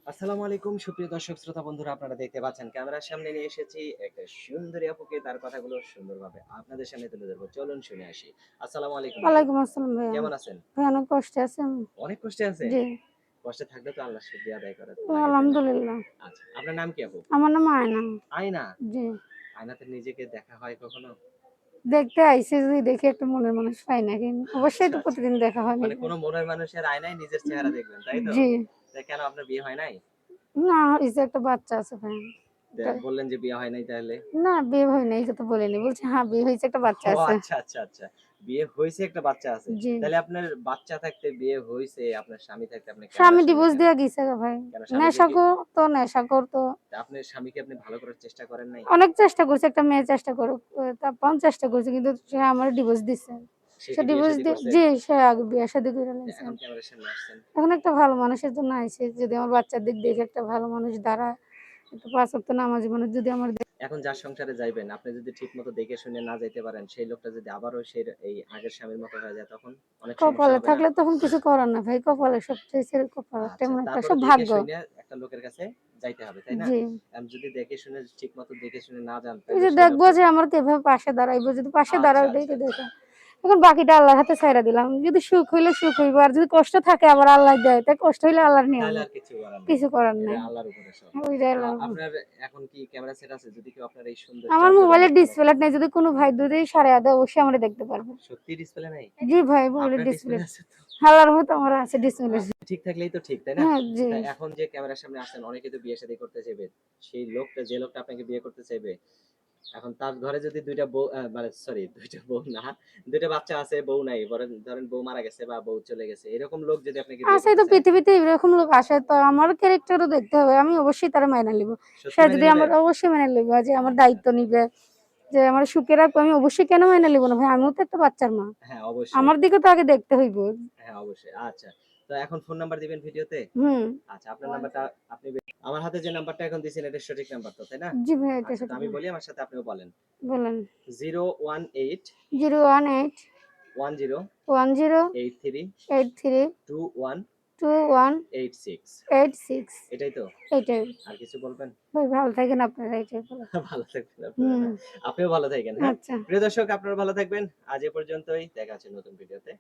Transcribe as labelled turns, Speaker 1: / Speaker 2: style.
Speaker 1: আসসালামু আলাইকুম সুপ্রিয় দর্শক শ্রোতা বন্ধুরা, আপনারা দেখতে পাচ্ছেন ক্যামেরার সামনে নিয়ে এসেছি একটা সুন্দরী আপুকে। তার কথাগুলো সুন্দরভাবে আপনাদের সামনে তুলে ধরবো, চলুন শুনে আসি। আসসালামু আলাইকুম আপু,
Speaker 2: ওয়ালাইকুম আসসালাম ভাইয়া।
Speaker 1: কেমন আছেন?
Speaker 2: ভাই অনেক কষ্টে আছি আমি।
Speaker 1: অনেক কষ্টে আছেন?
Speaker 2: জি,
Speaker 1: কষ্টে থাকলে তো আল্লাহ শুকরিয়া আদায় করা লাগে, তাই না?
Speaker 2: আলহামদুলিল্লাহ।
Speaker 1: আচ্ছা, আপনার নাম কি আপু?
Speaker 2: আমার নাম আয়না।
Speaker 1: আয়না।
Speaker 2: জি।
Speaker 1: আয়নাতে নিজেকে দেখা হয় কখনো?
Speaker 2: দেখতে আইছি যদি দেখি একটা মনের মানুষ পাই না অবশ্যই
Speaker 1: আচ্ছা
Speaker 2: তো
Speaker 1: আচ্ছা,
Speaker 2: প্রতিদিন দেখা হয়
Speaker 1: মানে
Speaker 2: নিজের।
Speaker 1: কোনো মনের মানুষের আয়নায় নিজের চেহারা
Speaker 2: উম
Speaker 1: দেখবেন, তাই তো?
Speaker 2: জি।
Speaker 1: তা কেন আপনার বিয়ে হয় নাই?
Speaker 2: না, এই যে একটা বাচ্চা আছে ভাই। এটা
Speaker 1: বললেন যে বিয়ে হয় নাই তাহলে?
Speaker 2: না, বিয়ে হয় নাই, এটা তো বলিনি। বলছি হ্যাঁ, বিয়ে হয়েছে, একটা বাচ্চা
Speaker 1: ও
Speaker 2: আছে।
Speaker 1: আচ্ছা, আচ্ছা, আচ্ছা। বিয়ে হইছে, একটা বাচ্চা আছে।
Speaker 2: জি।
Speaker 1: তাইলে আপনার বাচ্চা থাকতে বিয়ে হইছে, আপনার স্বামী থাকতে আপনি
Speaker 2: স্বামী
Speaker 1: ক্যামেরার সামনে
Speaker 2: ডিভোর্স
Speaker 1: কেন?
Speaker 2: দিয়া গেছে গা ভাই।
Speaker 1: কেন স্বামীকে
Speaker 2: নেশা
Speaker 1: কি
Speaker 2: নেশা করতো।
Speaker 1: আপনার স্বামীকে আপনি ভালো করার চেষ্টা করেন নাই?
Speaker 2: অনেক চেষ্টা করছে, একটা মেয়ে চেষ্টা করুক। তারপর চেষ্টা করছে কিন্তু সে আমারে ডিভোর্স দিছে।
Speaker 1: সে
Speaker 2: সে
Speaker 1: কি বিয়ে
Speaker 2: ডিভোর্স
Speaker 1: শাদী
Speaker 2: দিয়ে
Speaker 1: করছে?
Speaker 2: জি, সে আগে বিয়ে শাদী করে নিছে।
Speaker 1: এখন ক্যামেরার সামনে আসছেন।
Speaker 2: এখন একটা ভালো মানুষের জন্য আইছি। যদি আমার বাচ্চার দিক দেখে একটা ভালো মানুষ দাঁড়ায়, একটু ৫ ওয়াক্ত নামাজি মানুষ যদি আমার
Speaker 1: এখন যার সংসারে যাইবেন, আপনি যদি ঠিকমতো দেখে শুনে না যাইতে পারেন, সেই লোকটা যদি আবারও সেই এই আগের স্বামীর মতো হয়ে যায়, তখন অনেক সমস্যা
Speaker 2: কপালে
Speaker 1: হবে না?
Speaker 2: থাকলে তখন কিছু করার না ভাই। কপালে সবচাইতে কপাল
Speaker 1: আচ্ছা,
Speaker 2: তেমন একটা
Speaker 1: তারপরে
Speaker 2: সব
Speaker 1: দেখে
Speaker 2: ভাগ্য।
Speaker 1: শুইনে একটা লোকের কাছে যাইতে হবে, তাই না?
Speaker 2: জি।
Speaker 1: এখন যদি দেখে শুনে ঠিকমতো দেখে শুনে না যান,
Speaker 2: এই
Speaker 1: তাইলে
Speaker 2: যে
Speaker 1: সেই
Speaker 2: দেখবো
Speaker 1: লোকটা
Speaker 2: যে আমার কিভাবে পাশে দাঁড়াইবো। যদি পাশে
Speaker 1: আচ্ছা,
Speaker 2: দাঁড়ায়
Speaker 1: আচ্ছা,
Speaker 2: দেখে
Speaker 1: আচ্ছা।
Speaker 2: দেখে। এখন বাকিটা আল্লাহর হাতে ছাইড়া দিলাম। যদি সুখ হইলে সুখ হইবো। আর যদি কষ্ট থাকে আবার আল্লাহ দেয়। তাই কষ্ট হইলে আল্লাহর
Speaker 1: তাহলে
Speaker 2: নিয়ামত।
Speaker 1: আর কিছু করার নাই।
Speaker 2: কিছু করার
Speaker 1: এটা
Speaker 2: নাই।
Speaker 1: আল্লাহর উপরে সব।
Speaker 2: ওইটাই
Speaker 1: তো
Speaker 2: আল্লাহর উপর।
Speaker 1: আপনার এখন কি ক্যামেরা সেট আছে? যদি কেউ আপনার এই সুন্দর
Speaker 2: আমার মোবাইলের
Speaker 1: চমৎকার কোনো
Speaker 2: ডিসপ্লে নাই। যদি কোনো ভাই যদি সারাইয়া দেয় অবশ্যই আমারে দেখতে পারবে।
Speaker 1: সত্যি ডিসপ্লে নাই?
Speaker 2: জি ভাই, মোবাইলের
Speaker 1: আপনার
Speaker 2: ডিসপ্লে।
Speaker 1: ডিসপ্লে আছে তো?
Speaker 2: আল্লাহর রহমতে আমার আছে ডিসপ্লে।
Speaker 1: আপনি ঠিক থাকলেই তো ঠিক, তাই না?
Speaker 2: হ্যাঁ, জি।
Speaker 1: তা এখন যে ক্যামেরার সামনে আসছেন, অনেকে তো বিয়ে শাদী করতে চাইবে। সেই লোকটা, যে লোকটা আপনাকে বিয়ে করতে চাইবে, এখন তার ঘরে যদি ২ টা বউ মানে সরি ২ টা বউ না, ২ টা বাচ্চা আছে, বউ নাই। ধরেন বউ মারা গেছে বা বউ চলে গেছে। এরকম লোক যদি আপনাকে বিয়ে
Speaker 2: আছে
Speaker 1: করতে
Speaker 2: তো,
Speaker 1: চায়,
Speaker 2: পৃথিবীতে এরকম লোক আসে, তো আমার ক্যারেক্টারও দেখতে হবে। আমি অবশ্যই তারে মাইনা নিব। সে
Speaker 1: সত্যি মেনে
Speaker 2: যদি আমার
Speaker 1: নিবেন?
Speaker 2: অবশ্যই মেনে নিব যে আমার
Speaker 1: আচ্ছা,
Speaker 2: দায়িত্ব
Speaker 1: আচ্ছা।
Speaker 2: নিবে, যে আমার সুখে রাখবে, আমি অবশ্যই কেন মাইনা নিব না ভাই? আমিও তো একটা বাচ্চার মা।
Speaker 1: হ্যাঁ, অবশ্যই।
Speaker 2: আমার দিকে তো আগে দেখতে হইব।
Speaker 1: হ্যাঁ, অবশ্যই। আচ্ছা। তো এখন ফোন নাম্বার দিবেন ভিডিওতে?
Speaker 2: হুম।
Speaker 1: আচ্ছা, আপনার নাম্বারটা আপনি আমার হাতে যে নাম্বারটা এখন দিছেন, এটা সঠিক নাম্বার তো, তাই না?
Speaker 2: জি ভাই, এটা
Speaker 1: আচ্ছা, তো
Speaker 2: সঠিক
Speaker 1: আমি
Speaker 2: না।
Speaker 1: বলি, আমার সাথে আপনিও বলেন।
Speaker 2: বলেন।
Speaker 1: 018
Speaker 2: 018
Speaker 1: 10
Speaker 2: 10
Speaker 1: 83
Speaker 2: 83
Speaker 1: 21
Speaker 2: 21
Speaker 1: 86।
Speaker 2: 86।
Speaker 1: এটাই তো?
Speaker 2: এইটাই।
Speaker 1: আর কিছু বলবেন?
Speaker 2: ভাই ভালো থাকেন আপনারা, এইটাই বলেন।
Speaker 1: ভালো থাকবেন আপনারা
Speaker 2: হুম।
Speaker 1: না? আপনিও ভালো থাকেন, হ্যাঁ?
Speaker 2: আচ্ছা।
Speaker 1: প্রিয় দর্শক, আপনারা ভালো থাকবেন। আজ এ পর্যন্তই। দেখা হচ্ছে নতুন ভিডিওতে।